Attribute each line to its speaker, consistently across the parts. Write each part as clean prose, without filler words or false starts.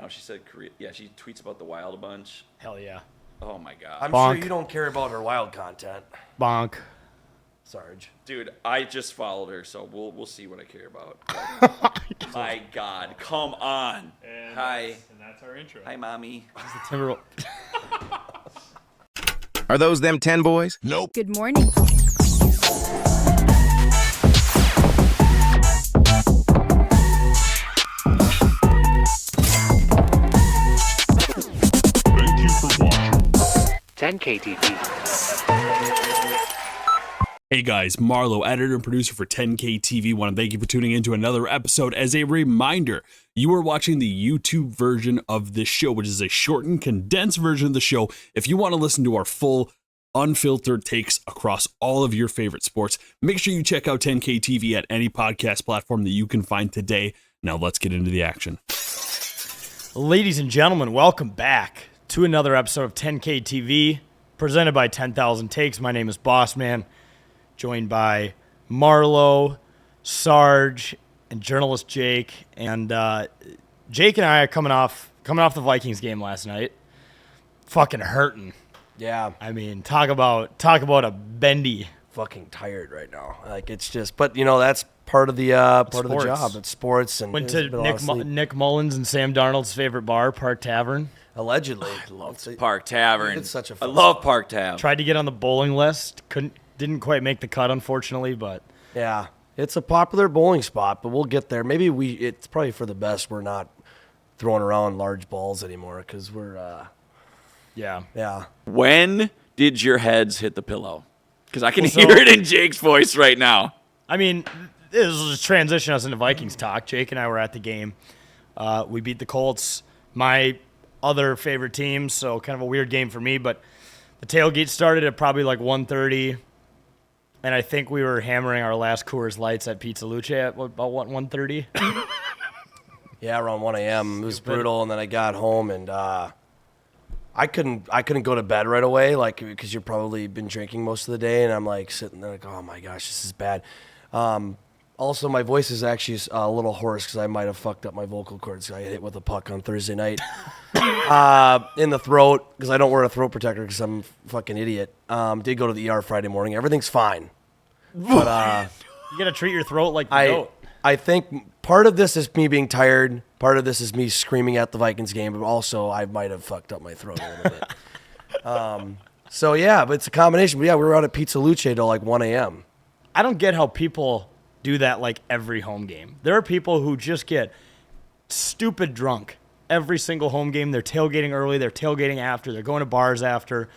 Speaker 1: now. She said Korea. Yeah, she tweets about the Wild a bunch.
Speaker 2: Hell yeah.
Speaker 1: Oh my god.
Speaker 3: I'm
Speaker 2: Bonk.
Speaker 3: sure you don't care about her Wild content,
Speaker 2: Bonk.
Speaker 3: Sarge.
Speaker 1: Dude, I just followed her, so we'll see what I care about. My God, come on.
Speaker 4: And
Speaker 1: Hi.
Speaker 4: that's our intro.
Speaker 1: Hi, mommy.
Speaker 2: Timberwolves.
Speaker 5: Are those them 10 boys?
Speaker 6: Nope.
Speaker 7: Good morning.
Speaker 6: Thank you for watching.
Speaker 8: 10K TV.
Speaker 4: Hey guys, Marlo, editor and producer for 10K TV. Want to thank you for tuning in to another episode. As a reminder, you are watching the YouTube version of this show, which is a shortened, condensed version of the show. If you want to listen to our full, unfiltered takes across all of your favorite sports, make sure you check out 10K TV at any podcast platform that you can find today. Now let's get into the action.
Speaker 2: Ladies and gentlemen, welcome back to another episode of 10K TV, presented by 10,000 Takes. My name is Bossman, joined by Marlo, Sarge, and journalist Jake. And Jake and I are coming off the Vikings game last night. Fucking hurting.
Speaker 3: Yeah,
Speaker 2: I mean, talk about a bendy.
Speaker 3: fucking tired right now. Like it's just, but you know that's part of the of the job. It's sports and
Speaker 2: Went
Speaker 3: there's
Speaker 2: to
Speaker 3: been a lot of sleep.
Speaker 2: Nick Mullins and Sam Darnold's favorite bar, Park Tavern.
Speaker 3: Allegedly.
Speaker 1: Park Tavern.
Speaker 3: It's such a
Speaker 1: I
Speaker 3: fun
Speaker 1: love
Speaker 3: spot.
Speaker 1: Park Tavern.
Speaker 2: Tried to get on the bowling list, didn't quite make the cut, unfortunately. But
Speaker 3: Yeah, it's a popular bowling spot, but we'll get there. Maybe it's probably for the best we're not throwing around large balls anymore because we're
Speaker 2: yeah.
Speaker 1: When did your heads hit the pillow? Because I can
Speaker 2: Well, so-
Speaker 1: hear it in Jake's voice right now.
Speaker 2: I mean, this will just transition us into Vikings talk. Jake and I were at the game. We beat the Colts, my other favorite team, so kind of a weird game for me. But the tailgate started at probably like 1:30, and I think we were hammering our last Coors Lights at Pizza Luce at about 1:30.
Speaker 3: yeah around 1 a.m. It was brutal, and then I got home and I couldn't go to bed right away, like because you've probably been drinking most of the day, and I'm like sitting there like, oh my gosh, this is bad. Also, my voice is actually a little hoarse because I might have fucked up my vocal cords. I hit with a puck on Thursday night in the throat because I don't wear a throat protector because I'm a fucking idiot. Did go to the ER Friday morning. Everything's fine. But
Speaker 2: You gotta treat your throat like the goat.
Speaker 3: I think part of this is me being tired. Part of this is me screaming at the Vikings game, but also I might have fucked up my throat a little bit. So yeah, but it's a combination. But yeah, we were out at Pizza Luce till like 1 a.m.
Speaker 2: I don't get how people do that like every home game. There are people who just get stupid drunk every single home game. They're tailgating early, they're tailgating after, they're going to bars after.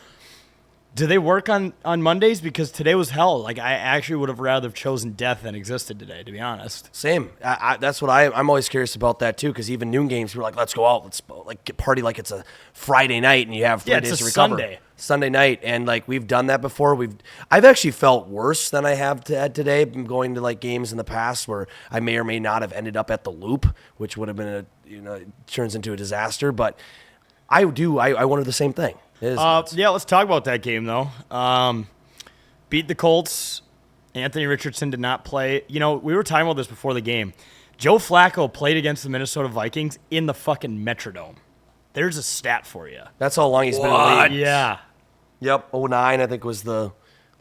Speaker 2: Do they work on Mondays? Because today was hell. Like, I actually would have rather have chosen death than existed today, to be honest.
Speaker 3: Same. That's what I'm always curious about that too. Because even noon games, we're like, let's go out, let's like get party like it's a Friday night and you have 3 days
Speaker 2: it's
Speaker 3: to
Speaker 2: a
Speaker 3: recover. Sunday night, and like we've done that before. I've actually felt worse than I have today. I'm going to like games in the past where I may or may not have ended up at the Loop, which would have been it turns into a disaster. But I wonder the same thing. It is nuts.
Speaker 2: Yeah, let's talk about that game, though. Beat the Colts. Anthony Richardson did not play. You know, we were talking about this before the game. Joe Flacco played against the Minnesota Vikings in the fucking Metrodome. There's a stat for you.
Speaker 3: That's how long he's been in the league.
Speaker 2: Yeah.
Speaker 3: Yep, 2009 I think was the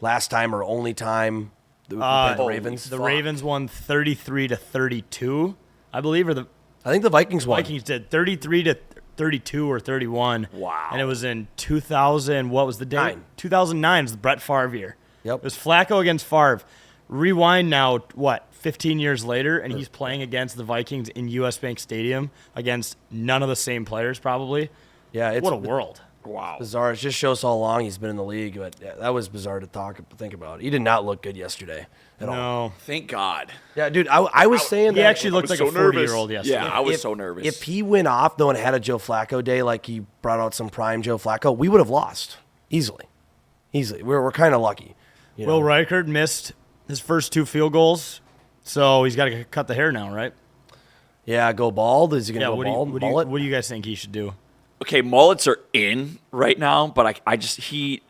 Speaker 3: last time or only time that we played the Ravens.
Speaker 2: The Ravens won 33-32, I believe, or
Speaker 3: I think the Vikings won.
Speaker 2: Vikings did 33-32 or 31.
Speaker 1: Wow.
Speaker 2: And it was in 2000. What was the date?
Speaker 3: 9.
Speaker 2: 2009 was the Brett Favre year.
Speaker 3: Yep.
Speaker 2: It was Flacco against Favre. Rewind now, 15 years later, and he's playing against the Vikings in US Bank Stadium against none of the same players, probably.
Speaker 3: Yeah,
Speaker 2: What a world.
Speaker 1: Wow.
Speaker 3: bizarre. It just shows how long he's been in the league. But yeah, that was bizarre to think about. He did not look good yesterday at all.
Speaker 2: No.
Speaker 1: Thank God.
Speaker 3: Yeah, dude, I was saying
Speaker 2: He
Speaker 3: that
Speaker 2: actually looked like a 40-year-old yesterday.
Speaker 1: Yeah, I was so nervous.
Speaker 3: If he went off though and had a Joe Flacco day, like he brought out some prime Joe Flacco, we would have lost easily. We're kind of lucky. You know?
Speaker 2: Will Reichard missed his first 2 field goals, so he's got to cut the hair now, right?
Speaker 3: Yeah, go bald. Is he gonna
Speaker 2: Yeah,
Speaker 3: go bald?
Speaker 2: what do you guys think he should do?
Speaker 1: Okay, mullets are in right now, but he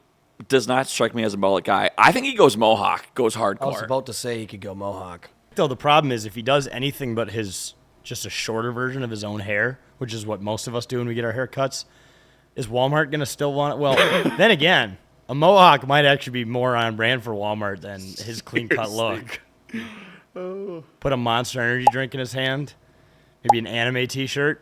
Speaker 1: does not strike me as a mullet guy. I think he goes mohawk, goes
Speaker 3: I was
Speaker 1: hardcore.
Speaker 3: about to say he could go mohawk.
Speaker 2: Though the problem is if he does anything but his just a shorter version of his own hair, which is what most of us do when we get our haircuts, is Walmart going to still want it? Well, then again, a mohawk might actually be more on brand for Walmart than his clean-cut look. Put a Monster Energy drink in his hand, maybe an anime T-shirt,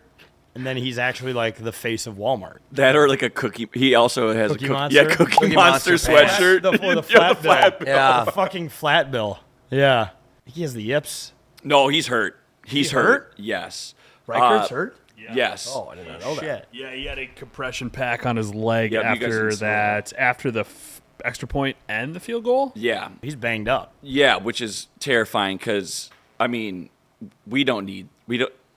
Speaker 2: and then he's actually like the face of Walmart.
Speaker 1: That or like a cookie. He also has
Speaker 2: Cookie
Speaker 1: a cookie
Speaker 2: Monster?
Speaker 1: Yeah, Cookie
Speaker 3: Cookie
Speaker 1: Monster
Speaker 3: Monster pants.
Speaker 1: sweatshirt.
Speaker 2: The flat bill.
Speaker 3: Yeah.
Speaker 2: The fucking flat bill. Yeah. He has the yips.
Speaker 1: No, he's hurt. He's
Speaker 2: hurt?
Speaker 1: hurt. Yes.
Speaker 3: Reichert's hurt?
Speaker 1: Yes.
Speaker 3: Oh, I did not know that.
Speaker 2: Shit.
Speaker 4: Yeah, he had a compression pack on his leg
Speaker 1: Yep, you guys
Speaker 4: after
Speaker 1: can
Speaker 4: that, after the extra point and the field goal.
Speaker 1: Yeah.
Speaker 2: He's banged up.
Speaker 1: Yeah, which is terrifying because, I mean,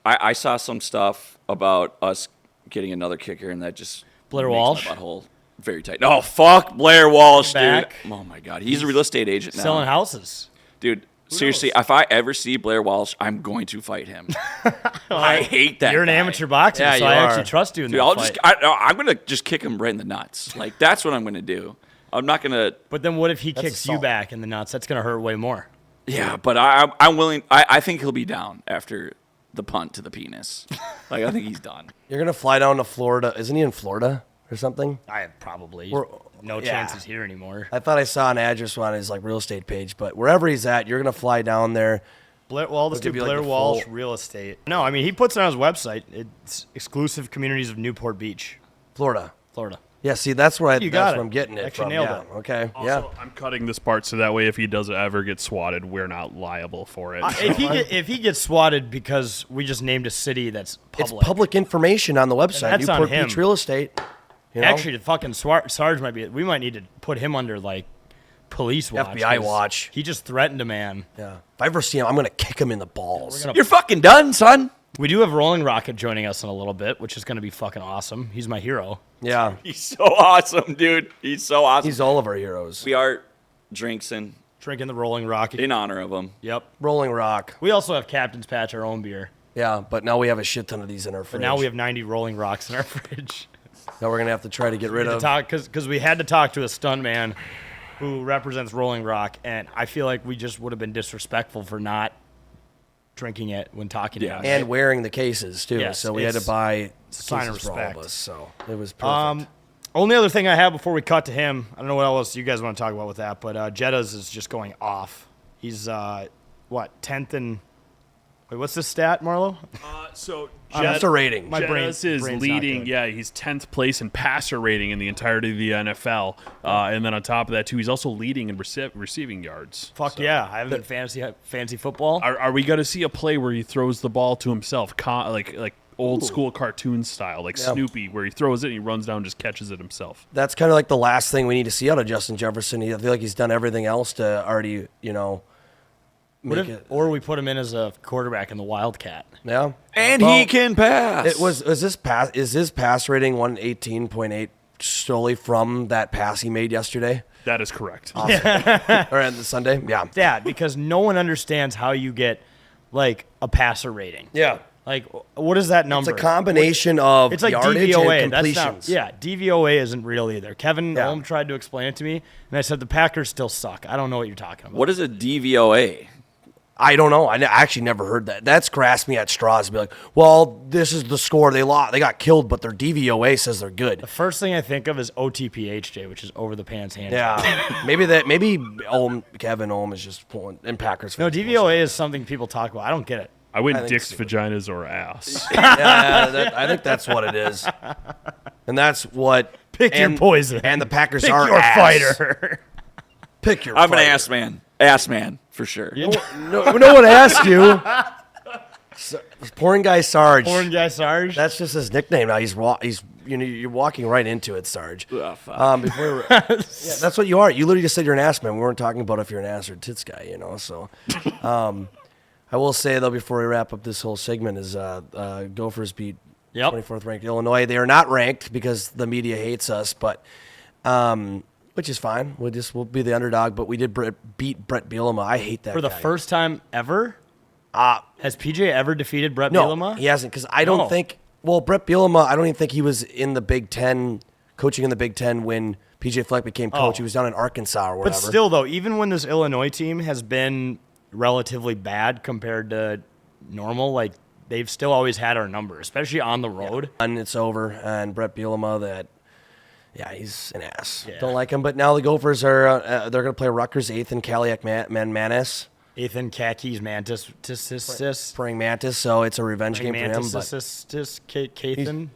Speaker 1: I saw some stuff about us getting another kicker, and that just
Speaker 2: Blair
Speaker 1: makes
Speaker 2: Walsh?
Speaker 1: my butthole very tight. Oh, fuck Blair Walsh,
Speaker 2: Back.
Speaker 1: dude. Oh, my God. He's a real estate agent now.
Speaker 2: Selling houses.
Speaker 1: Dude, seriously, if I ever see Blair Walsh, I'm going to fight him. I hate that
Speaker 2: You're an
Speaker 1: guy.
Speaker 2: amateur boxer,
Speaker 3: Yeah,
Speaker 2: so
Speaker 3: you
Speaker 2: I
Speaker 3: are.
Speaker 2: actually trust you in
Speaker 1: Dude,
Speaker 2: that fight.
Speaker 1: I'm going to just kick him right in the nuts. Like, that's what I'm going to do. I'm not going to.
Speaker 2: But then what if he kicks you
Speaker 3: assault.
Speaker 2: back in the nuts? That's going to hurt way more.
Speaker 1: Yeah, but I'm willing. I think he'll be down after the punt to the penis. Like, I think he's done.
Speaker 3: You're going to fly down to Florida. Isn't he in Florida or something?
Speaker 2: Probably.
Speaker 3: We're-
Speaker 2: No
Speaker 3: yeah.
Speaker 2: chance he's here anymore.
Speaker 3: I thought I saw an address on his like real estate page, but wherever he's at, you're going to fly down there.
Speaker 2: Let's do
Speaker 3: give you, like,
Speaker 2: Blair
Speaker 3: the
Speaker 2: Walsh
Speaker 3: full-
Speaker 2: Real Estate. No, I mean, he puts it on his website. It's exclusive communities of Newport Beach,
Speaker 3: Florida.
Speaker 2: Florida.
Speaker 3: Yeah, see, that's where
Speaker 2: You got
Speaker 3: that's
Speaker 2: it.
Speaker 3: where I'm getting it
Speaker 2: Actually
Speaker 3: from.
Speaker 2: nailed
Speaker 3: Yeah,
Speaker 2: it.
Speaker 3: okay.
Speaker 4: Also, I'm cutting this part so that way if he does ever get swatted, we're not liable for it.
Speaker 2: If he gets swatted because we just named a city that's
Speaker 3: It's
Speaker 2: public.
Speaker 3: public information on the website.
Speaker 2: that's on
Speaker 3: Newport
Speaker 2: him.
Speaker 3: Beach Real Estate. You know?
Speaker 2: Actually, the fucking Sarge might be. We might need to put him under like police watch.
Speaker 3: FBI
Speaker 2: 'cause
Speaker 3: watch.
Speaker 2: He just threatened a man.
Speaker 3: Yeah. If I ever see him, I'm going to kick him in the balls.
Speaker 2: gonna-
Speaker 1: You're fucking done, son.
Speaker 2: We do have Rolling Rocket joining us in a little bit, which is going to be fucking awesome. He's my hero.
Speaker 3: Yeah.
Speaker 1: He's so awesome, dude. He's so awesome.
Speaker 3: He's all of our heroes.
Speaker 1: We are drinks in
Speaker 2: Drinking the Rolling Rocket.
Speaker 1: honor of him.
Speaker 2: Yep.
Speaker 3: Rolling Rock.
Speaker 2: We also have Captain's Patch, our own beer.
Speaker 3: Yeah, but now we have a shit ton of these in our
Speaker 2: But
Speaker 3: fridge.
Speaker 2: now we have 90 Rolling Rocks in our fridge.
Speaker 3: Now we're going to have to try to get rid of.
Speaker 2: Because we had to talk to a stuntman who represents Rolling Rock, and I feel like we just would have been disrespectful for not drinking it when talking
Speaker 1: Yeah.
Speaker 2: about it.
Speaker 3: And wearing the cases, too.
Speaker 2: Yes,
Speaker 3: so we had to
Speaker 2: it's
Speaker 3: buy
Speaker 2: sign of
Speaker 3: cases for all of
Speaker 2: respect.
Speaker 3: us. So it was perfect.
Speaker 2: Only other thing I have before we cut to him, I don't know what else you guys want to talk about with that, but Jetta's is just going off. He's, 10th and... Wait, what's this stat, Marlo?
Speaker 4: So
Speaker 3: That's a rating.
Speaker 2: My brain-
Speaker 4: Jettas is
Speaker 2: brain's not
Speaker 4: leading.
Speaker 2: good.
Speaker 4: Yeah, he's 10th place in passer rating in the entirety of the NFL, and then on top of that too, he's also leading in receiving yards.
Speaker 2: Fuck
Speaker 4: So,
Speaker 2: yeah, I haven't been fancy football.
Speaker 4: Are we going to see a play where he throws the ball to himself, like old school cartoon style, like Snoopy, where he throws it and he runs down and just catches it himself?
Speaker 3: That's kind of like the last thing we need to see out of Justin Jefferson. I feel like he's done everything else to already, make it.
Speaker 2: Or we put him in as a quarterback in the Wildcat.
Speaker 3: Yeah.
Speaker 1: And
Speaker 3: Well,
Speaker 1: he can pass.
Speaker 3: Is his pass rating 118.8 solely from that pass he made yesterday
Speaker 4: That is correct.
Speaker 3: or on the Sunday? Yeah.
Speaker 2: Yeah, because no one understands how you get like a passer rating.
Speaker 3: Yeah.
Speaker 2: Like, what is that
Speaker 3: It's
Speaker 2: number?
Speaker 3: a combination of
Speaker 2: It's like
Speaker 3: yardage
Speaker 2: DVOA.
Speaker 3: and
Speaker 2: That's
Speaker 3: completions.
Speaker 2: not. Yeah, DVOA isn't real either. Kevin
Speaker 3: Yeah.
Speaker 2: Holm tried to explain it to me, and I said the Packers still suck. I don't know what you're talking about.
Speaker 1: What is a DVOA?
Speaker 3: I don't know. I actually never heard that. That's grasped me at straws to be like, well, this is the score they lost. They got killed, but their DVOA says they're good.
Speaker 2: The first thing I think of is OTPHJ, which is over the pants hand.
Speaker 3: Yeah. maybe Kevin Holm is just pulling in Packers.
Speaker 2: No,
Speaker 3: fans.
Speaker 2: DVOA is something people talk about. I don't get it.
Speaker 4: I went
Speaker 3: think
Speaker 4: dicks,
Speaker 3: so.
Speaker 4: vaginas, or ass.
Speaker 3: Yeah, I think that's what it is. And that's what
Speaker 2: Pick your poison.
Speaker 3: And the Packers
Speaker 2: Pick
Speaker 3: are
Speaker 2: your
Speaker 3: ass.
Speaker 2: fighter.
Speaker 3: Pick your
Speaker 1: I'm an
Speaker 3: fighter.
Speaker 1: ass man. Ass man, for sure.
Speaker 3: No one asked you. Porn guy Sarge.
Speaker 2: Porn guy Sarge.
Speaker 3: That's just his nickname now. You're walking right into it, Sarge.
Speaker 1: Oh, fuck.
Speaker 3: Yeah, that's what you are. You literally just said you're an ass man. We weren't talking about if you're an ass or tits guy, So, I will say though before we wrap up this whole segment is Gophers beat
Speaker 2: Yep.
Speaker 3: 24th ranked Illinois. They are not ranked because the media hates us, but which is fine. We'll be the underdog. But we did beat Brett Bielema. I hate that
Speaker 2: For the
Speaker 3: guy.
Speaker 2: first time ever? Has PJ ever defeated Brett
Speaker 3: No,
Speaker 2: Bielema?
Speaker 3: he hasn't because I don't
Speaker 2: No.
Speaker 3: think. Well, Brett Bielema, I don't even think he was in the Big Ten, coaching in the Big Ten when PJ Fleck became coach.
Speaker 2: Oh.
Speaker 3: He was down in Arkansas or whatever.
Speaker 2: But still, though, even when this Illinois team has been relatively bad compared to normal, like they've still always had our number, especially on the road.
Speaker 3: And it's over. And Brett Bielema, he's an ass.
Speaker 2: Yeah.
Speaker 3: Don't like him. But now the Gophers are they're going to play Rutgers, Ethan Kaliak Manis.
Speaker 2: Ethan Kakis Mantis
Speaker 3: Praying Mantis, so it's a revenge game for him.
Speaker 2: Kathan.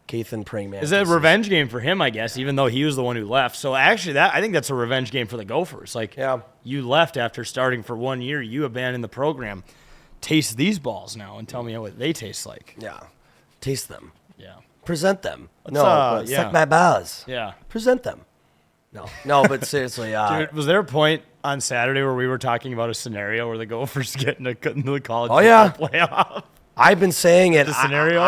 Speaker 3: Kathan Praying Mantis.
Speaker 2: Is it a revenge game for him, I guess, even though he was the one who left. So actually, I think that's a revenge game for the Gophers. Like, you left after starting for 1 year. You abandoned the program. Taste these balls now and tell me what they taste like.
Speaker 3: Yeah. Taste them.
Speaker 2: Yeah.
Speaker 3: Present them.
Speaker 2: Let's,
Speaker 3: suck my balls.
Speaker 2: Yeah.
Speaker 3: Present them. No, but seriously.
Speaker 2: Dude, was there a point on Saturday where we were talking about a scenario where the Gophers get into the college football playoff?
Speaker 3: I've been saying it.
Speaker 2: The scenario?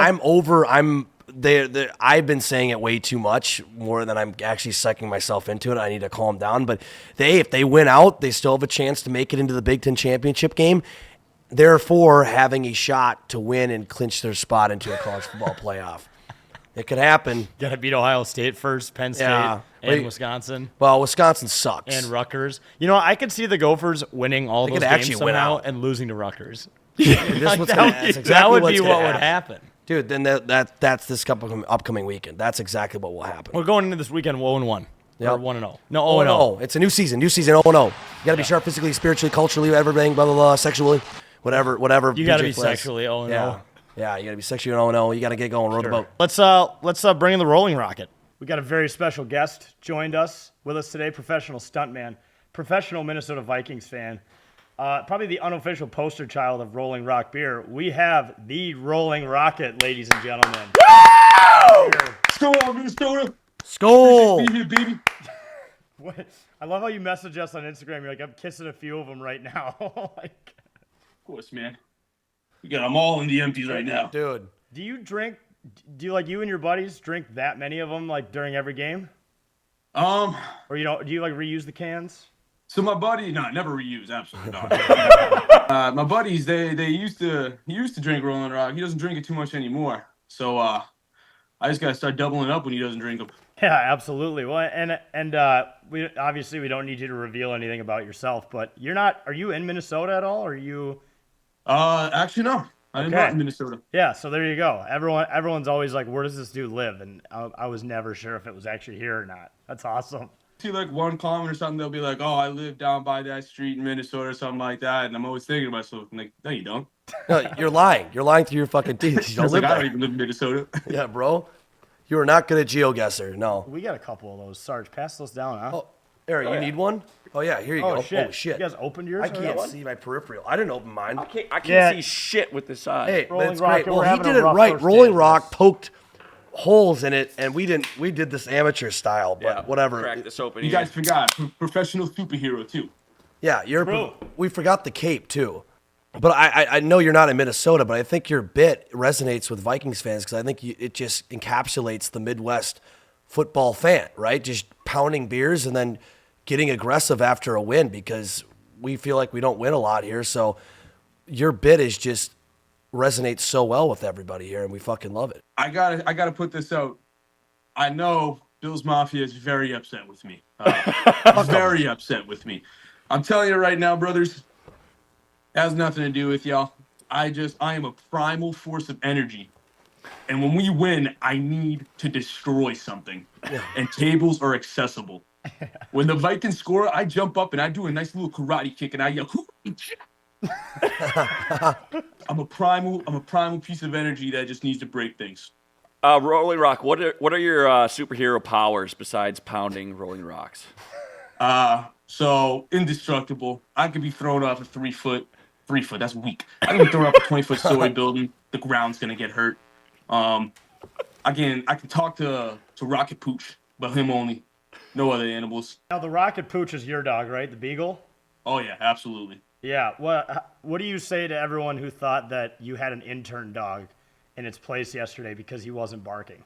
Speaker 3: I've been saying it way too much, more than I'm actually sucking myself into it. I need to calm down. But if they win out, they still have a chance to make it into the Big Ten championship game. Therefore, having a shot to win and clinch their spot into a college football playoff. It could happen.
Speaker 2: Got to beat Ohio State first, Penn State, and Wisconsin.
Speaker 3: Well, Wisconsin sucks.
Speaker 2: And Rutgers. I could see the Gophers winning all those games somehow and losing to Rutgers.
Speaker 3: That
Speaker 2: would be what would happen.
Speaker 3: Dude, then that's this upcoming weekend. That's exactly what will happen.
Speaker 2: We're going into this weekend 0-1.
Speaker 3: Yep.
Speaker 2: Or 1-0. No, 0-0.
Speaker 3: It's a new season. 0-0. You got to be sharp physically, spiritually, culturally, everything, blah, blah, blah, sexually, whatever.
Speaker 2: You got to be
Speaker 3: plays.
Speaker 2: sexually 0-0.
Speaker 3: Yeah, you got to be sexually 0-0. You got to get going, row the boat.
Speaker 2: Let's bring in the Rolling Rocket. We got a very special guest with us today, professional stuntman, professional Minnesota Vikings fan, probably the unofficial poster child of Rolling Rock beer. We have the Rolling Rocket, ladies and gentlemen.
Speaker 6: Skol, Minnesota.
Speaker 3: Skol.
Speaker 6: Be here, baby.
Speaker 2: What? I love how you message us on Instagram. You're like, I'm kissing a few of them right now.
Speaker 6: Of course, man. I'm all in the empties right now.
Speaker 3: Dude.
Speaker 2: Do you drink? Do you and your buddies drink that many of them during every game? Or do you reuse the cans?
Speaker 6: So my buddy, never reuse, absolutely not. My buddies, he used to drink Rolling Rock. He doesn't drink it too much anymore. So I just gotta start doubling up when he doesn't drink them.
Speaker 2: Yeah, absolutely. Well, and we don't need you to reveal anything about yourself, but are you in Minnesota at all? Or are you?
Speaker 6: Actually, no. I'm not in Minnesota.
Speaker 2: Yeah, so there you go. Everyone's always like, where does this dude live? And I was never sure if it was actually here or not. That's awesome.
Speaker 6: See, one comment or something, they'll be like, oh, I live down by that street in Minnesota or something like that. And I'm always thinking to myself, I'm like, no, you don't.
Speaker 3: No, you're lying. You're lying through your fucking teeth. You don't live
Speaker 6: I don't even live in Minnesota.
Speaker 3: Yeah, bro. You are not good at GeoGuessr. No.
Speaker 2: We got a couple of those. Sarge, pass those down, huh?
Speaker 3: Oh, Eric, you need one? Oh, yeah, here you go.
Speaker 2: Shit.
Speaker 3: Oh, shit.
Speaker 2: You guys opened yours?
Speaker 3: I can't see my peripheral. I didn't open mine.
Speaker 1: I can't see shit with this eye.
Speaker 3: Hey,
Speaker 2: Rolling
Speaker 3: that's
Speaker 2: Rock,
Speaker 3: great.
Speaker 2: we're
Speaker 3: Well, he
Speaker 2: having
Speaker 3: did
Speaker 2: a
Speaker 3: it
Speaker 2: rough
Speaker 3: right.
Speaker 2: first
Speaker 3: Rolling
Speaker 2: day.
Speaker 3: Rock poked holes in it, and we did this amateur style, but whatever.
Speaker 1: Crack this open.
Speaker 6: You
Speaker 1: here.
Speaker 6: guys forgot, professional superhero, too.
Speaker 3: Yeah,
Speaker 2: True.
Speaker 3: we forgot the cape, too. But I know you're not in Minnesota, but I think your bit resonates with Vikings fans because I think it just encapsulates the Midwest football fan, right? Just pounding beers and then getting aggressive after a win because we feel like we don't win a lot here. So your bit is just resonates so well with everybody here, and we fucking love it.
Speaker 6: I gotta put this out. I know Bills Mafia is very upset with me. Very upset with me. I'm telling you right now, brothers, it has nothing to do with y'all. I am a primal force of energy. And when we win, I need to destroy something. And tables are accessible. When the Vikings score, I jump up and I do a nice little karate kick and I yell, I'm a primal piece of energy that just needs to break things.
Speaker 1: Rolling Rock, what are your superhero powers besides pounding Rolling Rocks?
Speaker 6: So indestructible. I could be thrown off a 3 foot, that's weak. I can be thrown off a 20-foot story building. The ground's gonna get hurt. I can talk to Rocket Pooch, but him only. No other animals.
Speaker 2: Now, the Rocket Pooch is your dog, right? The Beagle?
Speaker 6: Oh, yeah, absolutely.
Speaker 2: Yeah. What do you say to everyone who thought that you had an intern dog in its place yesterday because he wasn't barking?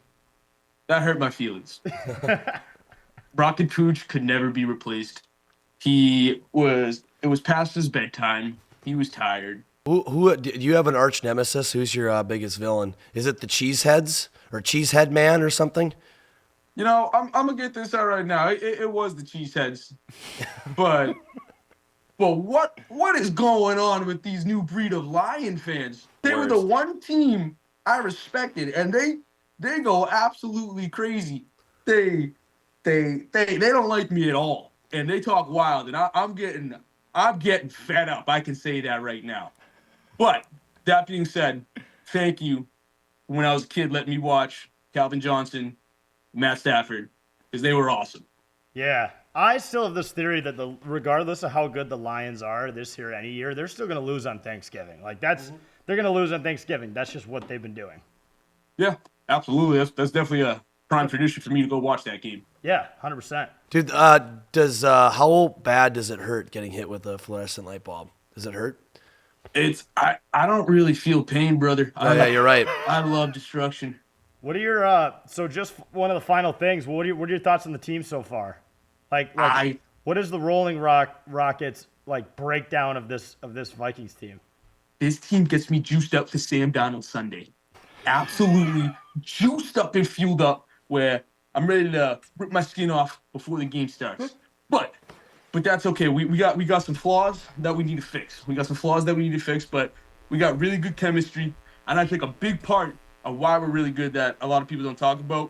Speaker 6: That hurt my feelings. Rocket Pooch could never be replaced. It was past his bedtime. He was tired.
Speaker 3: Who do you have an arch nemesis? Who's your biggest villain? Is it the Cheeseheads or Cheesehead Man or something?
Speaker 6: I'm gonna get this out right now. It was the Cheeseheads, but But what is going on with these new breed of Lion fans? They were the
Speaker 1: Worst.
Speaker 6: one team I respected, and they go absolutely crazy. They they don't like me at all, and they talk wild, and I'm getting fed up. I can say that right now. But that being said, thank you. When I was a kid, let me watch Calvin Johnson, Matt Stafford, because they were awesome.
Speaker 2: Yeah, I still have this theory that regardless of how good the Lions are this year, any year, they're still going to lose on Thanksgiving. Like they're going to lose on Thanksgiving. That's just what they've been doing.
Speaker 6: Yeah, absolutely. That's definitely a prime tradition for me to go watch that game.
Speaker 2: Yeah, 100%.
Speaker 3: Dude, how bad does it hurt getting hit with a fluorescent light bulb? Does it hurt?
Speaker 6: I don't really feel pain, brother.
Speaker 3: Oh, yeah, you're right.
Speaker 6: I love destruction.
Speaker 2: What are your so just one of the final things? What are your thoughts on the team so far? Like what is the Rolling Rockets like breakdown of this Vikings team?
Speaker 6: This team gets me juiced up for Sam Darnold Sunday. Absolutely juiced up and fueled up where I'm ready to rip my skin off before the game starts. But that's okay. We got some flaws that we need to fix. But we got really good chemistry. And I think a big part of why we're really good that a lot of people don't talk about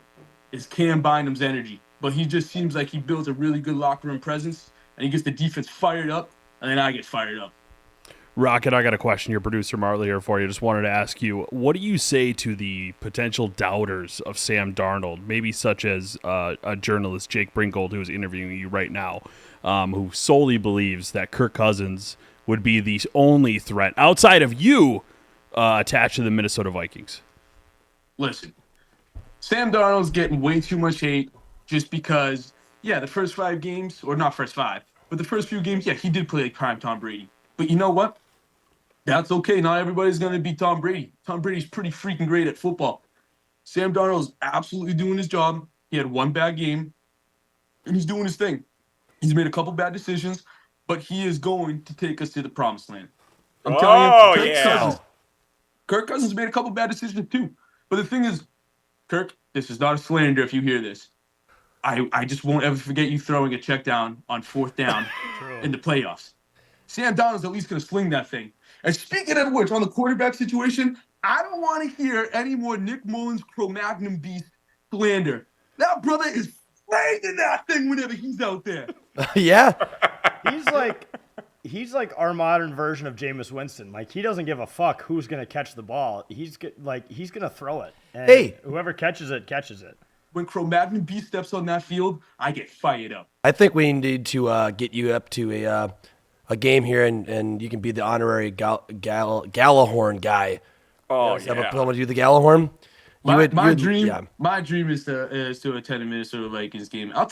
Speaker 6: is Cam Bynum's energy. But he just seems like he builds a really good locker room presence and he gets the defense fired up, and then I get fired up.
Speaker 4: Rocket, I got a question. Your producer Marley here for you. Just wanted to ask you, what do you say to the potential doubters of Sam Darnold, maybe such as a journalist, Jake Brinkold, who is interviewing you right now, who solely believes that Kirk Cousins would be the only threat outside of you attached to the Minnesota Vikings?
Speaker 6: Listen, Sam Darnold's getting way too much hate just because, yeah, the first 5 games, or not first 5, but the first few games, yeah, he did play like prime Tom Brady. But you know what? That's okay. Not everybody's going to be Tom Brady. Tom Brady's pretty freaking great at football. Sam Darnold's absolutely doing his job. He had one bad game, and he's doing his thing. He's made a couple bad decisions, but he is going to take us to the promised land. I'm telling you, Kirk Cousins made a couple bad decisions too. But the thing is, Kirk, this is not a slander if you hear this. I just won't ever forget you throwing a check down on 4th down in the playoffs. Sam Darnold's at least going to sling that thing. And speaking of which, on the quarterback situation, I don't want to hear any more Nick Mullins Cro-Magnon beast slander. That brother is slanging that thing whenever he's out there.
Speaker 3: Yeah.
Speaker 2: He's like our modern version of Jameis Winston. Like he doesn't give a fuck who's gonna catch the ball. He's gonna throw it. And
Speaker 3: Hey,
Speaker 2: whoever catches it, catches it.
Speaker 6: When Cro-Magnon beast steps on that field, I get fired up.
Speaker 3: I think we need to get you up to a game here, and you can be the honorary Gallahorn guy.
Speaker 1: Oh,
Speaker 3: Have a plan to do the Gallahorn?
Speaker 6: My dream is to attend a Minnesota Vikings game. I'll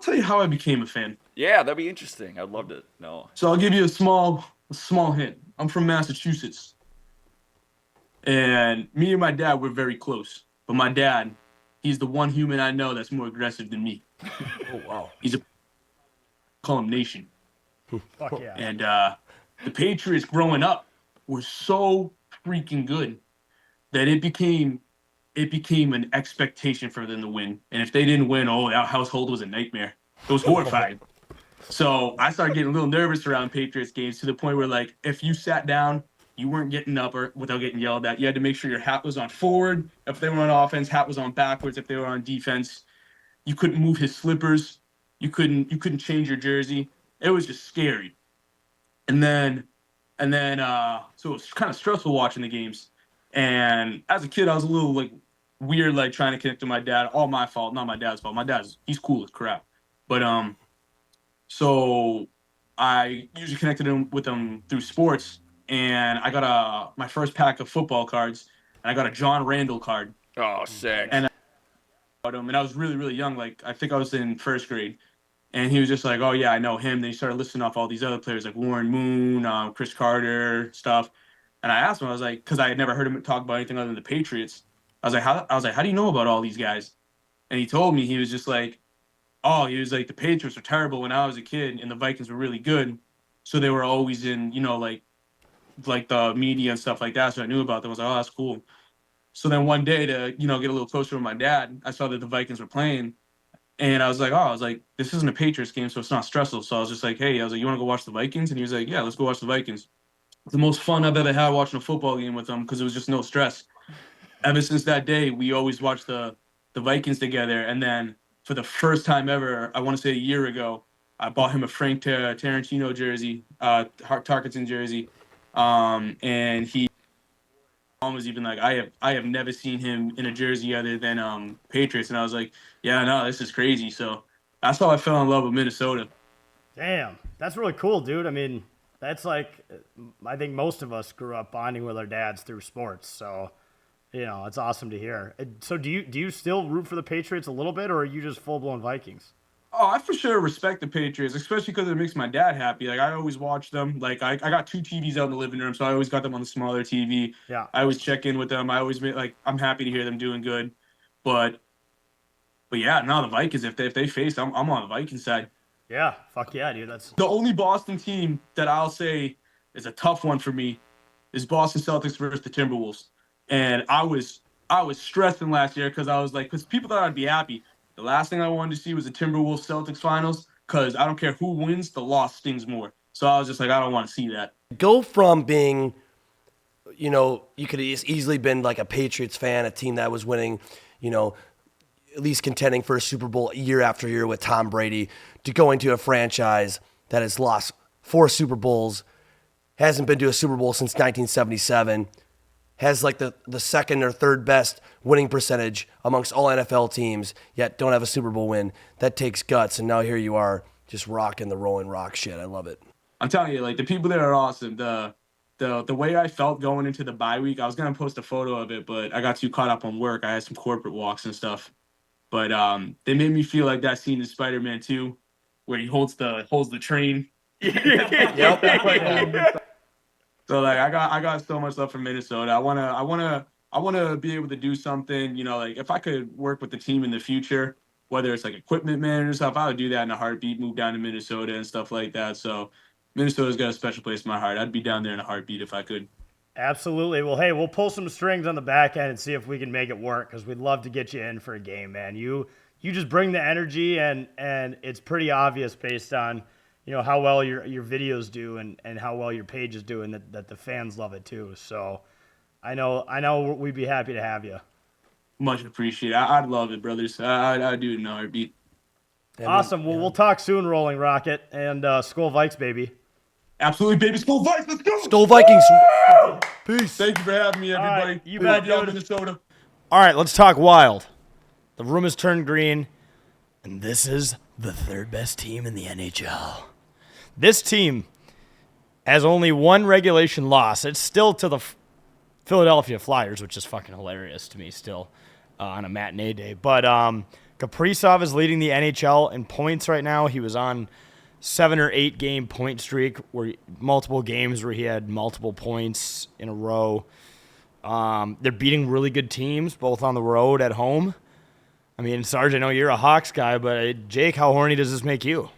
Speaker 6: tell you how I became a fan.
Speaker 1: Yeah, that'd be interesting. I'd love to know.
Speaker 6: So I'll give you a small hint. I'm from Massachusetts, and me and my dad were very close. But my dad, he's the one human I know that's more aggressive than me.
Speaker 3: Oh, wow.
Speaker 6: Call him Nation.
Speaker 2: Fuck yeah.
Speaker 6: And the Patriots growing up were so freaking good that it became an expectation for them to win. And if they didn't win, that household was a nightmare. It was horrifying. So I started getting a little nervous around Patriots games to the point where, like, if you sat down, you weren't getting up or without getting yelled at. You had to make sure your hat was on forward. If they were on offense, hat was on backwards. If they were on defense, you couldn't move his slippers. You couldn't change your jersey. It was just scary. And then so it was kind of stressful watching the games. And as a kid, I was a little like weird, like trying to connect to my dad. All my fault, not my dad's fault. He's cool as crap. But so I usually connected with him through sports, and I got my first pack of football cards, and I got a John Randall card.
Speaker 1: Oh, sick.
Speaker 6: And I was really, really young. Like I think I was in 1st grade. And he was just like, oh, yeah, I know him. Then he started listing off all these other players like Warren Moon, Chris Carter, stuff. And I asked him, I was like, because I had never heard him talk about anything other than the Patriots. I was like, how do you know about all these guys? And he told me, he was like, the Patriots were terrible when I was a kid and the Vikings were really good. So they were always in, like the media and stuff like that. So I knew about them. I was like, oh, that's cool. So then one day to, get a little closer with my dad, I saw that the Vikings were playing. And I was like, this isn't a Patriots game, so it's not stressful. So I was just like, hey, I was like, you want to go watch the Vikings? And he was like, yeah, let's go watch the Vikings. The most fun I've ever had watching a football game with him because it was just no stress. Ever since that day, we always watched the Vikings together. And then for the first time ever, I want to say a year ago, I bought him a Frank Tarantino jersey, Tarkenton jersey, and he was even like, I have never seen him in a jersey other than Patriots, and I was like, yeah, no, this is crazy. So that's how I fell in love with Minnesota.
Speaker 2: Damn, that's really cool, dude. I mean, that's like, I think most of us grew up bonding with our dads through sports. So, it's awesome to hear. So do you still root for the Patriots a little bit, or are you just full blown Vikings?
Speaker 6: Oh, I for sure respect the Patriots, especially because it makes my dad happy. Like I always watch them. Like I got two TVs out in the living room, so I always got them on the smaller TV.
Speaker 2: Yeah.
Speaker 6: I always check in with them. I always like I'm happy to hear them doing good, but yeah, no, the Vikings. If they face, I'm on the Vikings side.
Speaker 2: Yeah, fuck yeah, dude. That's
Speaker 6: The only Boston team that I'll say is a tough one for me is Boston Celtics versus the Timberwolves. And I was stressing last year because people thought I'd be happy. The last thing I wanted to see was the Timberwolves Celtics finals because I don't care who wins, the loss stings more. So I was just like, I don't want to see that.
Speaker 3: Go from being, you could have easily been like a Patriots fan, a team that was winning, at least contending for a Super Bowl year after year with Tom Brady, to going to a franchise that has lost 4 Super Bowls, hasn't been to a Super Bowl since 1977, has like the second or third best winning percentage amongst all NFL teams, yet don't have a Super Bowl win. That takes guts, and now here you are just rocking the Rolling Rock shit. I love it.
Speaker 6: I'm telling you, like the people there are awesome. The way I felt going into the bye week, I was gonna post a photo of it, but I got too caught up on work. I had some corporate walks and stuff. But they made me feel like that scene in Spider-Man 2 where he holds the train.
Speaker 3: Yep.
Speaker 6: So like I got so much love for Minnesota. I wanna be able to do something, like if I could work with the team in the future, whether it's like equipment manager stuff, I would do that in a heartbeat, move down to Minnesota and stuff like that. So Minnesota's got a special place in my heart. I'd be down there in a heartbeat if I could.
Speaker 2: absolutely. Well, hey, we'll pull some strings on the back end and see if we can make it work because we'd love to get you in for a game, man. You just bring the energy, and it's pretty obvious based on how well your videos do and how well your page is doing that the fans love it too. So I know we'd be happy to have you.
Speaker 6: Much appreciated. I'd love it, brothers. I'd do it in a heartbeat.
Speaker 2: Awesome. Well, we'll talk soon, Rolling Rocket, and Skull Vikes, baby.
Speaker 6: Absolutely, baby. Skull Vikes, let's go.
Speaker 3: Skull Vikings. Peace.
Speaker 6: Thank you for having me, everybody.
Speaker 2: right, you
Speaker 6: Love
Speaker 2: bet,
Speaker 6: y'all,
Speaker 2: dude.
Speaker 6: Minnesota.
Speaker 2: All right, let's talk Wild. The room has turned green, and this is the third best team in the NHL. This team has only one regulation loss. It's still to the Philadelphia Flyers, which is fucking hilarious to me still on a matinee day. But Kaprizov is leading the NHL in points right now. He was on 7 or 8 game point streak where multiple games where he had multiple points in a row. They're beating really good teams, both on the road, at home. I mean, Sarge, I know you're a Hawks guy, but Jake, how horny does this make you?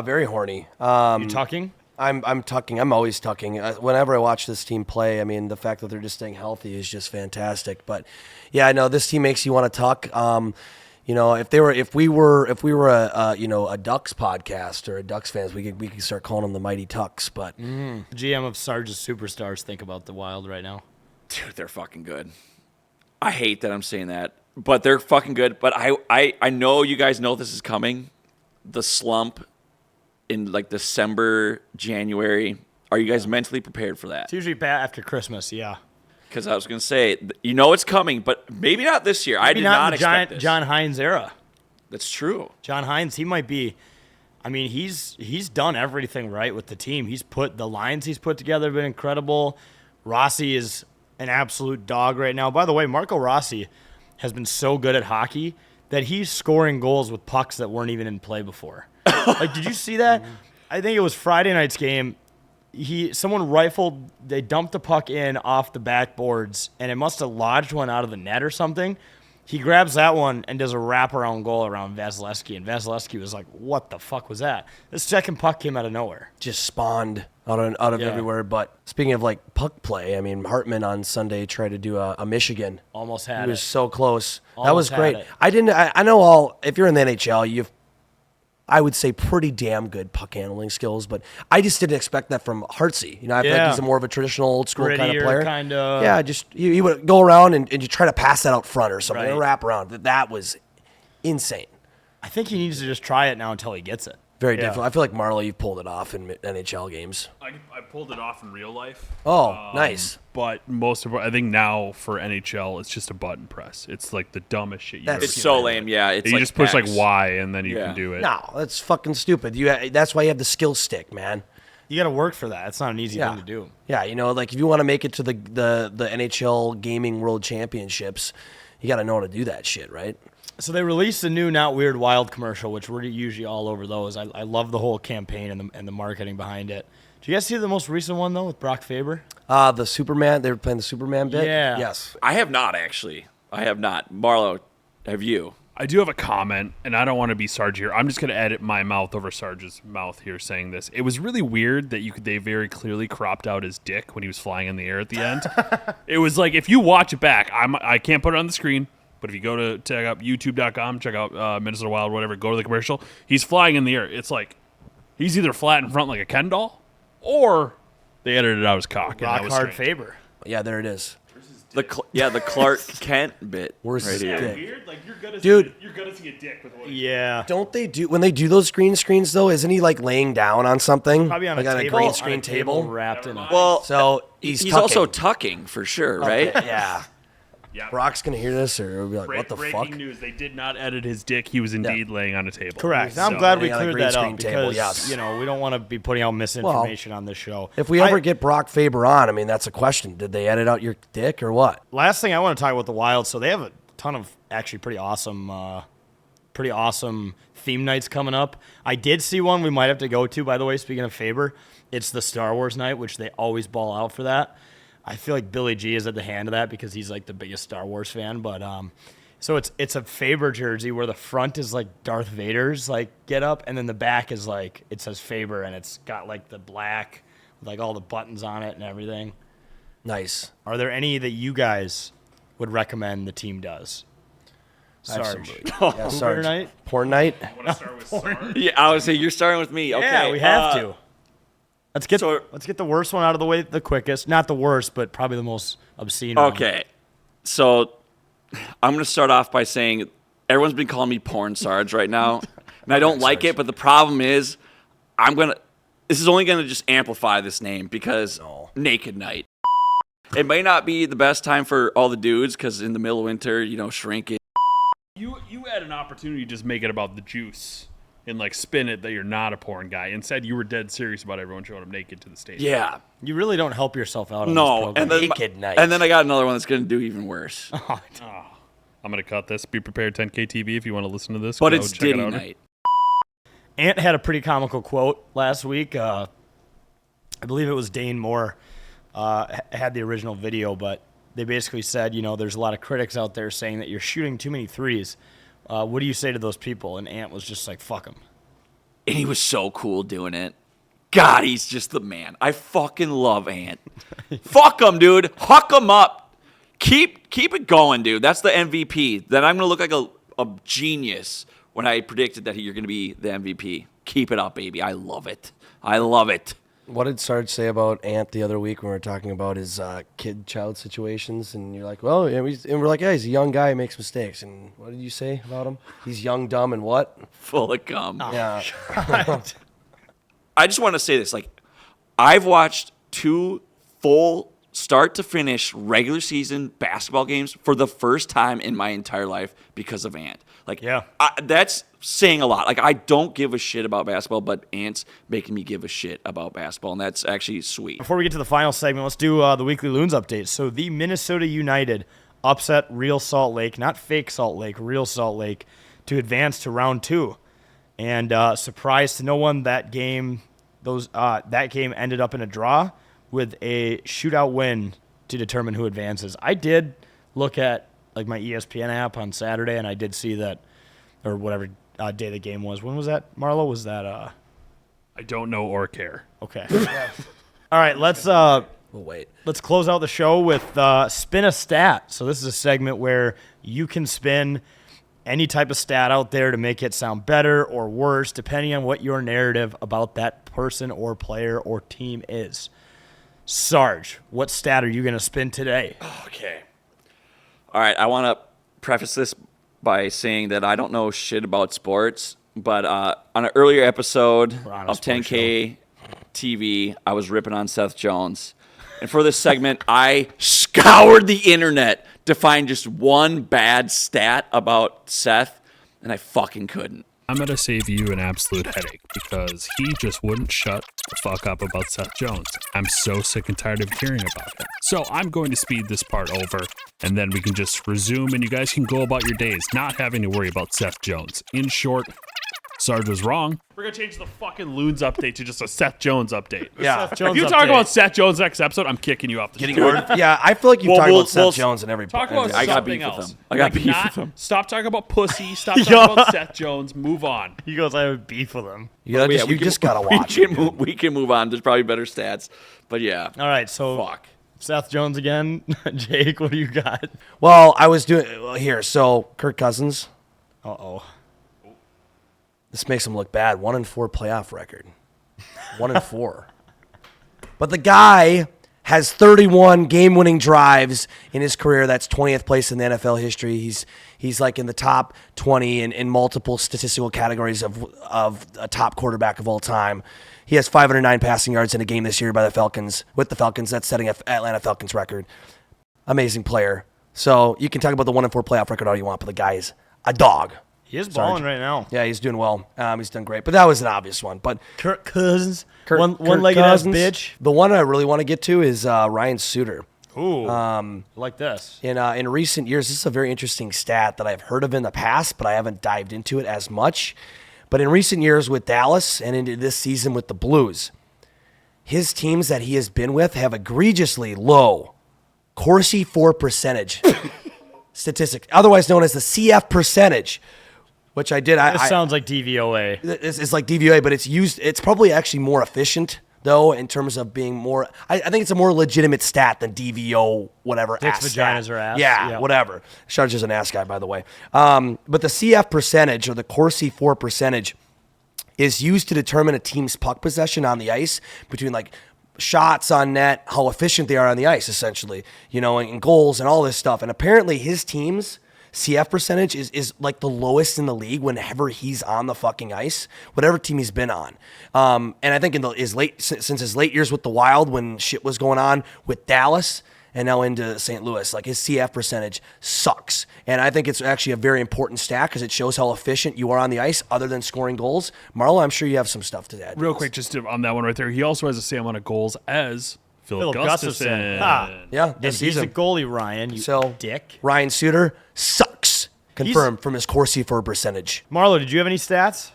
Speaker 3: Very horny.
Speaker 2: You tucking?
Speaker 3: I'm tucking. I'm always tucking. Whenever I watch this team play, I mean, the fact that they're just staying healthy is just fantastic. But yeah, I know this team makes you want to tuck. If we were a Ducks podcast or a Ducks fans, we could start calling them the Mighty Tucks. But
Speaker 2: GM of Sarge's Superstars think about the Wild right now.
Speaker 1: Dude, they're fucking good. I hate that I'm saying that, but they're fucking good. But I know you guys know this is coming. The slump in like December, January. Are you guys mentally prepared for that?
Speaker 2: It's usually after Christmas, yeah.
Speaker 1: Because I was going to say, it's coming, but maybe not this year. I did not expect this.
Speaker 2: John Hines era.
Speaker 1: That's true.
Speaker 2: John Hines, he might be. I mean, he's done everything right with the team. The lines he's put together have been incredible. Rossi is an absolute dog right now. By the way, Marco Rossi has been so good at hockey that he's scoring goals with pucks that weren't even in play before. Like, did you see that? I think it was Friday night's game. They dumped the puck in off the backboards, and it must have lodged one out of the net or something. He grabs that one and does a wraparound goal around Vasilevsky, and Vasilevsky was like, what the fuck was that? The second puck came out of nowhere.
Speaker 3: Just spawned out of everywhere. But speaking of like puck play, I mean, Hartman on Sunday tried to do a Michigan.
Speaker 2: Almost had it.
Speaker 3: He was so close. That
Speaker 2: Almost
Speaker 3: was
Speaker 2: had
Speaker 3: great.
Speaker 2: it.
Speaker 3: I know if you're in the NHL, you've, I would say, pretty damn good puck handling skills, but I just didn't expect that from Hartsey. You know, I feel like he's more of a traditional old school kind of
Speaker 2: Grittier,
Speaker 3: player.
Speaker 2: kinda.
Speaker 3: Yeah, just he would go around and you try to pass that out front or something,
Speaker 2: Right.
Speaker 3: and wrap around. That was insane.
Speaker 2: I think he needs to just try it now until he gets it.
Speaker 3: Very
Speaker 2: Yeah.
Speaker 3: different. I feel like Marlowe, you've pulled it off in NHL games.
Speaker 4: I pulled it off in real life.
Speaker 3: Oh, nice.
Speaker 4: But I think now for NHL, it's just a button press. It's like the dumbest shit you
Speaker 3: That's
Speaker 4: ever
Speaker 1: It's
Speaker 4: seen.
Speaker 1: so lame. Yeah, it's
Speaker 4: You
Speaker 1: like
Speaker 4: just push like
Speaker 1: X.
Speaker 4: Y and then you
Speaker 1: Yeah.
Speaker 4: can do it.
Speaker 3: No, that's fucking stupid. That's why you have the skill stick, man.
Speaker 2: You got to work for that. It's not an easy
Speaker 3: Yeah.
Speaker 2: thing to do.
Speaker 3: Yeah, you know, like if you want to make it to the NHL Gaming World Championships, you got to know how to do that shit, right?
Speaker 2: So they released a new Not Weird Wild commercial, which we're usually all over those. I love the whole campaign and the marketing behind it. Did you guys see the most recent one, though, with Brock Faber?
Speaker 3: The Superman, they were playing the Superman bit?
Speaker 2: Yeah.
Speaker 3: Yes.
Speaker 1: I have not actually. I have not. Marlo, have you?
Speaker 4: I do have a comment, and I don't want to be Sarge here. I'm just going to edit my mouth over Sarge's mouth here saying this. It was really weird that they very clearly cropped out his dick when he was flying in the air at the end. It was like, if you watch it back, I can't put it on the screen, but if you go to check out youtube.com, check out Minnesota Wild, whatever, go to the commercial, he's flying in the air. It's like he's either flat in front like a Ken doll, or they edited out his cock. and that
Speaker 2: Rock
Speaker 4: was
Speaker 2: hard
Speaker 4: strange.
Speaker 2: Faber.
Speaker 3: Yeah, there it is.
Speaker 1: The Clark Kent bit.
Speaker 3: Where's
Speaker 1: right
Speaker 3: his
Speaker 1: here.
Speaker 3: dick?
Speaker 4: Weird? Like
Speaker 3: Dude.
Speaker 4: you're gonna see a dick with what
Speaker 2: Yeah.
Speaker 3: Don't they do, when they do those green screens, though, isn't he like laying down on something?
Speaker 2: Probably on
Speaker 3: like
Speaker 2: a
Speaker 3: on
Speaker 2: table.
Speaker 3: a green
Speaker 2: on
Speaker 3: screen
Speaker 2: a table
Speaker 3: table?
Speaker 2: wrapped in a...
Speaker 1: Well,
Speaker 3: So he's tucking.
Speaker 1: also tucking for sure, right?
Speaker 3: Yeah.
Speaker 4: Yeah.
Speaker 3: Brock's going to hear this, or he'll be like, what the
Speaker 4: Breaking
Speaker 3: fuck?
Speaker 4: news: they did not edit his dick. He was indeed laying on a table.
Speaker 2: Correct.
Speaker 3: So-
Speaker 2: I'm glad we
Speaker 3: Yeah, like
Speaker 2: cleared
Speaker 3: green
Speaker 2: that
Speaker 3: screen
Speaker 2: up
Speaker 3: table,
Speaker 2: because,
Speaker 3: yes.
Speaker 2: you know, we don't want to be putting out misinformation on this show.
Speaker 3: If we ever get Brock Faber on, I mean, that's a question. Did they edit out your dick or what?
Speaker 2: Last thing I want to talk about the Wild. So they have a ton of actually pretty awesome theme nights coming up. I did see one we might have to go to, by the way, speaking of Faber. It's the Star Wars night, which they always ball out for that. I feel like Billy G is at the hand of that because he's like the biggest Star Wars fan. But so it's a Faber jersey where the front is like Darth Vader's like get up, and then the back is like it says Faber, and it's got like the black, with, like all the buttons on it and everything.
Speaker 3: Nice.
Speaker 2: Are there any that you guys would recommend the team does? Sarge.
Speaker 3: Yeah,
Speaker 2: Hoover
Speaker 3: Sarge.
Speaker 2: night?
Speaker 3: Porn night?
Speaker 4: Want to start with Sarge?
Speaker 1: Yeah, I would say you're starting with me. Okay,
Speaker 2: Yeah, we have to. Let's get
Speaker 1: so-
Speaker 2: the worst one out of the way the quickest. Not the worst, but probably the most obscene one.
Speaker 1: Okay, so I'm gonna start off by saying everyone's been calling me Porn Sarge right now, and I don't like it. But the problem is, this is only gonna just amplify this name because Naked Night. It may not be the best time for all the dudes because in the middle of winter, shrink it.
Speaker 4: You had an opportunity to just make it about the juice and like spin it that you're not a porn guy. Instead, you were dead serious about everyone showing up naked to the stage.
Speaker 1: Yeah,
Speaker 2: You really don't help yourself out on this
Speaker 1: no,
Speaker 2: program.
Speaker 1: and then
Speaker 3: Naked Night.
Speaker 1: and then I got another one that's gonna do even worse.
Speaker 4: I'm gonna cut this. Be prepared, 10K TV, if you want to listen to this.
Speaker 1: But
Speaker 4: go
Speaker 1: it's
Speaker 4: check it
Speaker 1: Diddy
Speaker 4: out.
Speaker 1: Night.
Speaker 2: Ant had a pretty comical quote last week. I believe it was Dane Moore had the original video, but they basically said, there's a lot of critics out there saying that you're shooting too many threes. What do you say to those people? And Ant was just like, fuck them.
Speaker 1: And he was so cool doing it. God, he's just the man. I fucking love Ant. Fuck him, dude. Huck him up. Keep it going, dude. That's the MVP. Then I'm going to look like a genius when I predicted that you're going to be the MVP. Keep it up, baby. I love it. I love it.
Speaker 3: What did Sarge say about Ant the other week when we were talking about his kid-child situations? And you're like, well, and we're like, yeah, he's a young guy who makes mistakes. And what did you say about him? He's young, dumb, and what?
Speaker 1: Full of cum.
Speaker 3: Yeah.
Speaker 1: I just want to say this. I've watched 2 full start to finish regular season basketball games for the first time in my entire life because of Ant.
Speaker 2: Yeah.
Speaker 1: That's saying a lot. I don't give a shit about basketball, but Ant's making me give a shit about basketball, and that's actually sweet.
Speaker 2: Before we get to the final segment, let's do the weekly Loons update. So the Minnesota United upset Real Salt Lake, not fake Salt Lake, Real Salt Lake, to advance to round 2. And surprise to no one, that game ended up in a draw with a shootout win to determine who advances. I did look at like my ESPN app on Saturday, and I did see that, or whatever day the game was. When was that, Marlo? Was that
Speaker 4: I don't know or care.
Speaker 2: okay? All right, let's
Speaker 3: We'll wait.
Speaker 2: let's close out the show with spin a stat. So this is a segment where you can spin any type of stat out there to make it sound better or worse, depending on what your narrative about that person or player or team is. Sarge, what stat are you going to spin today?
Speaker 1: Okay. All right. I want to preface this by saying that I don't know shit about sports, but on an earlier episode
Speaker 2: on a
Speaker 1: of
Speaker 2: sports
Speaker 1: 10K TV, I was ripping on Seth Jones. And for this segment, I scoured the internet to find just one bad stat about Seth, and I fucking couldn't.
Speaker 4: I'm going to save you an absolute headache because he just wouldn't shut the fuck up about Seth Jones. I'm so sick and tired of hearing about him. So I'm going to speed this part over, and then we can just resume, and you guys can go about your days not having to worry about Seth Jones. In short, Sarge was wrong. We're going to change the fucking Loons update to just a Seth Jones update.
Speaker 3: Yeah.
Speaker 2: Seth Jones
Speaker 4: If you talk
Speaker 2: update.
Speaker 4: about Seth Jones next episode, I'm kicking you off the show.
Speaker 3: Yeah, I feel like you've talked
Speaker 1: we'll-
Speaker 3: about Seth
Speaker 1: we'll-
Speaker 3: Jones in every
Speaker 4: Talk about
Speaker 1: I got
Speaker 4: something
Speaker 1: beef with
Speaker 4: else.
Speaker 1: him. I got beef
Speaker 4: not-
Speaker 1: with him.
Speaker 4: Stop talking about pussy. Stop talking about Seth Jones. Move on.
Speaker 2: He goes, I have beef with him.
Speaker 3: You just gotta watch it.
Speaker 1: We can move on. There's probably better stats, but yeah.
Speaker 2: All right, so
Speaker 1: Fuck.
Speaker 2: Seth Jones again. Jake, what do you got?
Speaker 3: Well, I was doing here. So Kirk Cousins.
Speaker 2: Uh-oh.
Speaker 3: This makes him look bad. 1-4 playoff record. 1-4. But the guy has 31 game-winning drives in his career. That's 20th place in the NFL history. He's like in the top 20 in multiple statistical categories of a top quarterback of all time. He has 509 passing yards in a game this year by the Falcons. With the Falcons, that's setting an Atlanta Falcons record. Amazing player. So you can talk about the 1-4 playoff record all you want, but the guy is a dog.
Speaker 2: He is balling right now.
Speaker 3: Yeah, he's doing well. He's done great. But that was an obvious one. But
Speaker 2: Kirk Cousins,
Speaker 3: Kirk
Speaker 2: one-legged ass
Speaker 3: Cousins.
Speaker 2: bitch.
Speaker 3: The one I really want to get to is Ryan Suter.
Speaker 2: Ooh, like this.
Speaker 3: In recent years, this is a very interesting stat that I've heard of in the past, but I haven't dived into it as much. But in recent years with Dallas and into this season with the Blues, his teams that he has been with have egregiously low Corsi for percentage statistic, otherwise known as the CF percentage, which I did.
Speaker 2: This sounds like DVOA.
Speaker 3: It's like DVOA, but it's used. It's probably actually more efficient though in terms of being more. I think it's a more legitimate stat than DVO whatever.
Speaker 2: Dicks,
Speaker 3: ass
Speaker 2: vaginas,
Speaker 3: stat.
Speaker 2: or ass.
Speaker 3: Yeah,
Speaker 2: Yeah.
Speaker 3: whatever. Charge is an ass guy, by the way. But the CF percentage or the Corsi for percentage is used to determine a team's puck possession on the ice between like shots on net, how efficient they are on the ice, essentially, and goals and all this stuff. And apparently his team's CF percentage is like the lowest in the league whenever he's on the fucking ice, whatever team he's been on. And I think since his late years with the Wild, when shit was going on with Dallas and now into St. Louis, like his CF percentage sucks. And I think it's actually a very important stat because it shows how efficient you are on the ice other than scoring goals. Marlo, I'm sure you have some stuff to add.
Speaker 4: Real quick, on that one right there, he also has the same amount of goals as Phil Gustafson.
Speaker 3: Yeah,
Speaker 2: And
Speaker 3: this
Speaker 2: he's
Speaker 3: season.
Speaker 2: a goalie, Ryan. You dick.
Speaker 3: Ryan Suter sucks. Confirmed from his Corsi for percentage.
Speaker 2: Marlo, did you have any stats?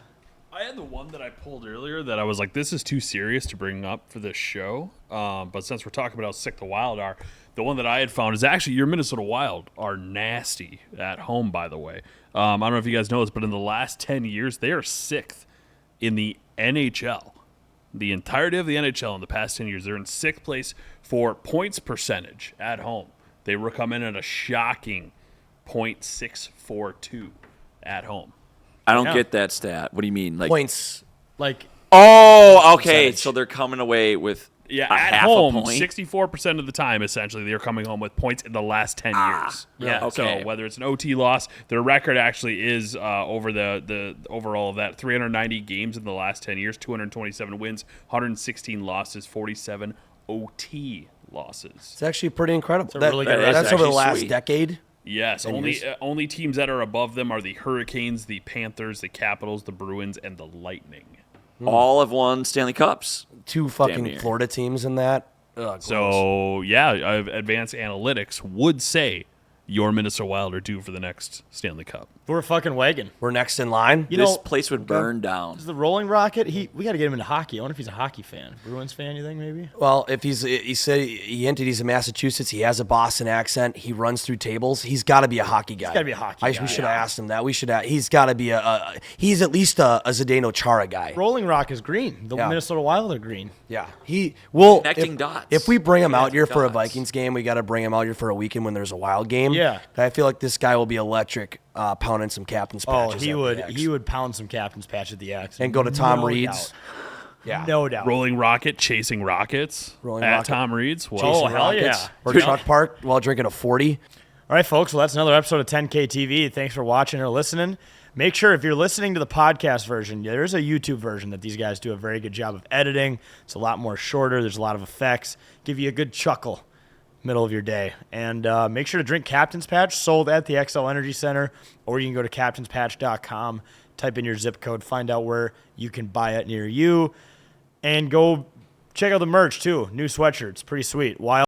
Speaker 4: I had the one that I pulled earlier that I was like, this is too serious to bring up for this show. But since we're talking about how sick the Wild are, the one that I had found is actually your Minnesota Wild are nasty at home, by the way. I don't know if you guys know this, but in the last 10 years, they are 6th in the NHL. The entirety of the NHL in the past 10 years, they're in 6th place for points percentage at home. They were coming in at a shocking .642 at home.
Speaker 1: I don't get that stat. What do you mean? Like
Speaker 3: Points.
Speaker 2: Like,
Speaker 1: Oh, okay.
Speaker 3: Percentage.
Speaker 1: So they're coming away with
Speaker 4: Yeah,
Speaker 1: a
Speaker 4: at
Speaker 1: half
Speaker 4: home,
Speaker 1: a point.
Speaker 4: 64% of the time, essentially, they're coming home with points in the last 10 years.
Speaker 1: yeah, okay.
Speaker 4: So whether it's an OT loss, their record actually is over the overall of that 390 games in the last 10 years, 227 wins, 116 losses, 47 OT losses.
Speaker 3: It's actually pretty incredible.
Speaker 2: a really good
Speaker 3: That's over the
Speaker 1: actually
Speaker 3: last
Speaker 1: sweet.
Speaker 3: decade.
Speaker 4: Yes, only teams that are above them are the Hurricanes, the Panthers, the Capitals, the Bruins, and the Lightning.
Speaker 1: All have won Stanley Cups.
Speaker 3: Two
Speaker 1: Damn
Speaker 3: fucking
Speaker 1: near.
Speaker 3: Florida teams in that. Ugh, gross.
Speaker 4: So, yeah, advanced analytics would say your Minnesota Wild are due for the next Stanley Cup.
Speaker 2: We're a fucking wagon.
Speaker 3: We're next in line.
Speaker 2: You
Speaker 1: This
Speaker 2: know,
Speaker 1: place would burn down.
Speaker 2: is the Rolling Rocket? We got to get him into hockey. I wonder if he's a hockey fan. Bruins fan, you think maybe?
Speaker 3: Well, if he said he hinted he's in Massachusetts, he has a Boston accent, he runs through tables. He's got to be a hockey guy.
Speaker 2: He's gotta be a hockey guy,
Speaker 3: We should have asked him that. He's got to be he's at least a Zdeno Chara guy.
Speaker 2: Rolling Rock is green. The
Speaker 3: Yeah.
Speaker 2: Minnesota Wild are green.
Speaker 3: Yeah, he will.
Speaker 1: Connecting dots.
Speaker 3: If we bring him out here for a
Speaker 1: dots.
Speaker 3: Vikings game, we got to bring him out here for a weekend when there's a Wild game.
Speaker 2: Yeah.
Speaker 3: I feel like this guy will be electric, pounding some captain's
Speaker 2: Oh,
Speaker 3: patches.
Speaker 2: he
Speaker 3: at the
Speaker 2: would.
Speaker 3: X.
Speaker 2: He would pound some captain's patch at the X
Speaker 3: And go to Tom
Speaker 2: No
Speaker 3: Reed's.
Speaker 2: doubt.
Speaker 3: Yeah.
Speaker 2: No doubt.
Speaker 4: Rolling Rocket, chasing Rockets
Speaker 3: Rolling
Speaker 4: at
Speaker 3: Rocket.
Speaker 4: Tom Reed's. Wow.
Speaker 2: Oh,
Speaker 3: Chasing
Speaker 2: hell
Speaker 3: Rockets.
Speaker 2: yeah.
Speaker 3: Or
Speaker 2: Dude.
Speaker 3: Truck Park while drinking a 40.
Speaker 2: All right, folks. Well, that's another episode of 10K TV. Thanks for watching or listening. Make sure if you're listening to the podcast version, there's a YouTube version that these guys do a very good job of editing. It's a lot more shorter. There's a lot of effects. Give you a good chuckle middle of your day. And make sure to drink Captain's Patch, sold at the XL Energy Center, or you can go to captainspatch.com, type in your zip code, find out where you can buy it near you, and go check out the merch, too. New sweatshirts. Pretty sweet. Wild